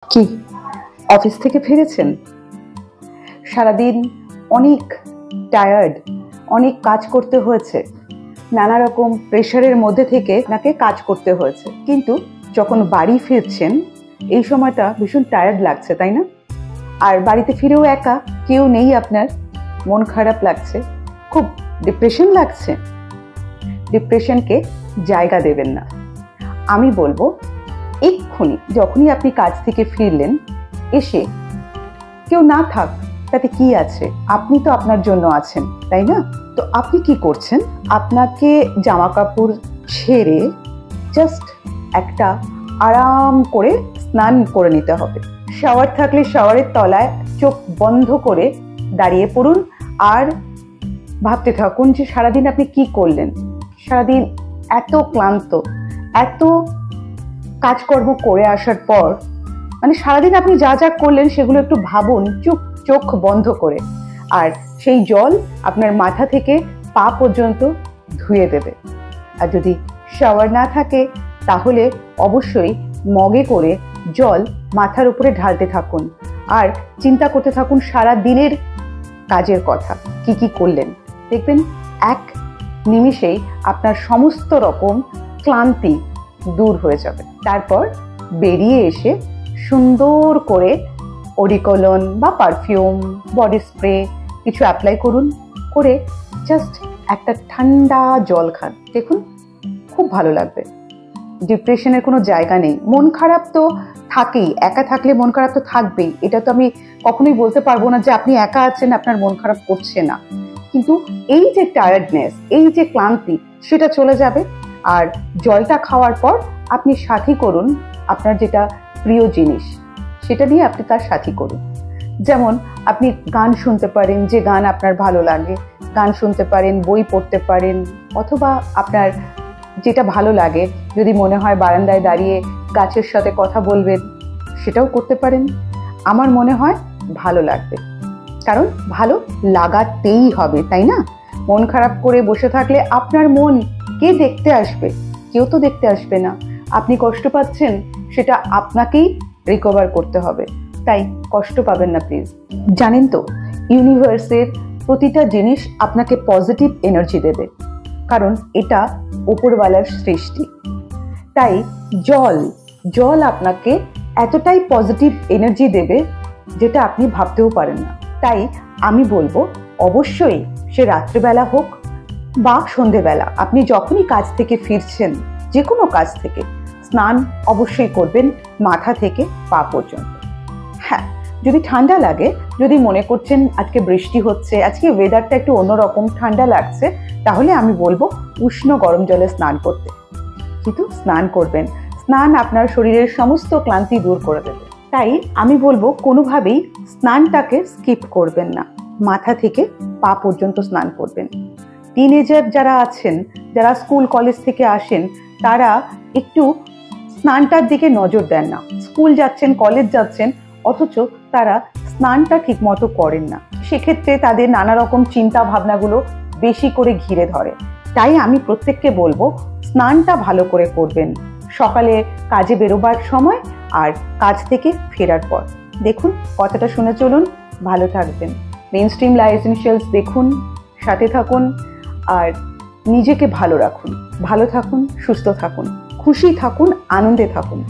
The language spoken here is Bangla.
কি অফিস থেকে ফিরেছেন? সারাদিন অনেক টায়ার্ড, অনেক কাজ করতে হয়েছে, নানা রকম প্রেশারের মধ্যে থেকে আপনাকে কাজ করতে হয়েছে, কিন্তু যখন বাড়ি ফিরছেন এই সময়টা ভীষণ টায়ার্ড লাগছে, তাই না? আর বাড়িতে ফিরেও একা, কেউ নেই আপনার, মন খারাপ লাগছে, খুব ডিপ্রেশন লাগছে। ডিপ্রেশনকে জায়গা দেবেন না। আমি বলবো এক্ষুনি যখনই আপনি কাজ থেকে ফিরলেন, এসে কেউ না থাক তাতে কি আছে, আপনি তো আপনার জন্য আছেন, তাই না? তো আপনি কি করছেন? আপনাকে জামা কাপড় ছেড়ে জাস্ট একটা আরাম করে স্নান করে নিতে হবে। শাওয়ার থাকলে শাওয়ারের তলায় চোখ বন্ধ করে দাঁড়িয়ে পড়ুন আর ভাবতে থাকুন যে সারাদিন আপনি কি করলেন। সারাদিন এত ক্লান্ত, এত কাজকর্ম করে আসার পর, মানে সারাদিন আপনি যা যা করলেন সেগুলো একটু ভাবুন চোখ বন্ধ করে, আর সেই জল আপনার মাথা থেকে পা পর্যন্ত ধুয়ে দেবে। আর যদি শাওয়ার না থাকে তাহলে অবশ্যই মগে করে জল মাথার উপরে ঢালতে থাকুন আর চিন্তা করতে থাকুন সারা দিনের কাজের কথা, কি কি করলেন। দেখবেন এক নিমিষেই আপনার সমস্ত রকম ক্লান্তি দূর হয়ে যাবে। তারপর বেরিয়ে এসে সুন্দর করে অডিকোলন বা পারফিউম, বডি স্প্রে কিছু অ্যাপ্লাই করুন, করে জাস্ট একটা ঠান্ডা জল খান, দেখুন খুব ভালো লাগবে। ডিপ্রেশনের কোনো জায়গা নেই। মন খারাপ তো থাকেই, একা থাকলে মন খারাপ তো থাকবেই, এটা তো আমি কখনোই বলতে পারবো না যে আপনি একা আছেন আপনার মন খারাপ করছে না, কিন্তু এই যে টায়ার্ডনেস, এই যে ক্লান্তি, সেটা চলে যাবে। আর জলটা খাওয়ার পর আপনি সাথী করুন আপনার যেটা প্রিয় জিনিস, সেটা নিয়ে আপনি তার সাথী করুন। যেমন আপনি গান শুনতে পারেন, যে গান আপনার ভালো লাগে, গান শুনতে পারেন, বই পড়তে পারেন, অথবা আপনার যেটা ভালো লাগে, যদি মনে হয় বারান্দায় দাঁড়িয়ে গাছের সাথে কথা বলবেন, সেটাও করতে পারেন। আমার মনে হয় ভালো লাগবে, কারণ ভালো লাগাতেই হবে, তাই না? মন খারাপ করে বসে থাকলে আপনার মন কে দেখতে আসবে? কেউ তো দেখতে আসবে না। আপনি কষ্ট পাচ্ছেন, সেটা আপনাকেই রিকভার করতে হবে, তাই কষ্ট পাবেন না প্লিজ। জানেন তো, ইউনিভার্সের প্রতিটা জিনিস আপনাকে পজিটিভ এনার্জি দেবে, কারণ এটা উপরওয়ালার সৃষ্টি। তাই জল আপনাকে এতটাই পজিটিভ এনার্জি দেবে যেটা আপনি ভাবতেও পারেন না। তাই আমি বলবো অবশ্যই, সে রাত্রিবেলা হোক বা সন্ধেবেলা, আপনি যখনই কাজ থেকে ফিরছেন, যে কোনো কাজ থেকে, স্নান অবশ্যই করবেন মাথা থেকে পা পর্যন্ত। হ্যাঁ, যদি ঠান্ডা লাগে, যদি মনে করছেন আজকে বৃষ্টি হচ্ছে, আজকে ওয়েদারটা একটু অন্যরকম, ঠান্ডা লাগছে, তাহলে আমি বলবো উষ্ণ গরম জলে স্নান করতে, কিন্তু স্নান করবেন। স্নান আপনার শরীরের সমস্ত ক্লান্তি দূর করে দেবে। তাই আমি বলবো কোনোভাবেই স্নানটাকে স্কিপ করবেন না, মাথা থেকে পা পর্যন্ত স্নান করবেন। টিনেজার যারা আছেন, যারা স্কুল কলেজ থেকে আসেন, তারা একটু স্নানটার দিকে নজর দেন না। স্কুল যাচ্ছেন, কলেজ যাচ্ছেন, অথচ তারা স্নানটা ঠিক মতো করেন না। সেক্ষেত্রে তাদের নানা রকম চিন্তা ভাবনাগুলো বেশি করে ঘিরে ধরে। তাই আমি প্রত্যেককে বলবো স্নানটা ভালো করে করবেন, সকালে কাজে বেরোবার সময় আর কাজ থেকে ফেরার পর। দেখুন, কথাটা শুনে চলুন, ভালো থাকবেন। মেইনস্ট্রিম লাইফ এসেনশিয়ালস দেখুন, সাথে থাকুন, আর নিজেকে ভালো রাখুন। ভালো থাকুন, সুস্থ থাকুন, খুশি থাকুন, আনন্দে থাকুন।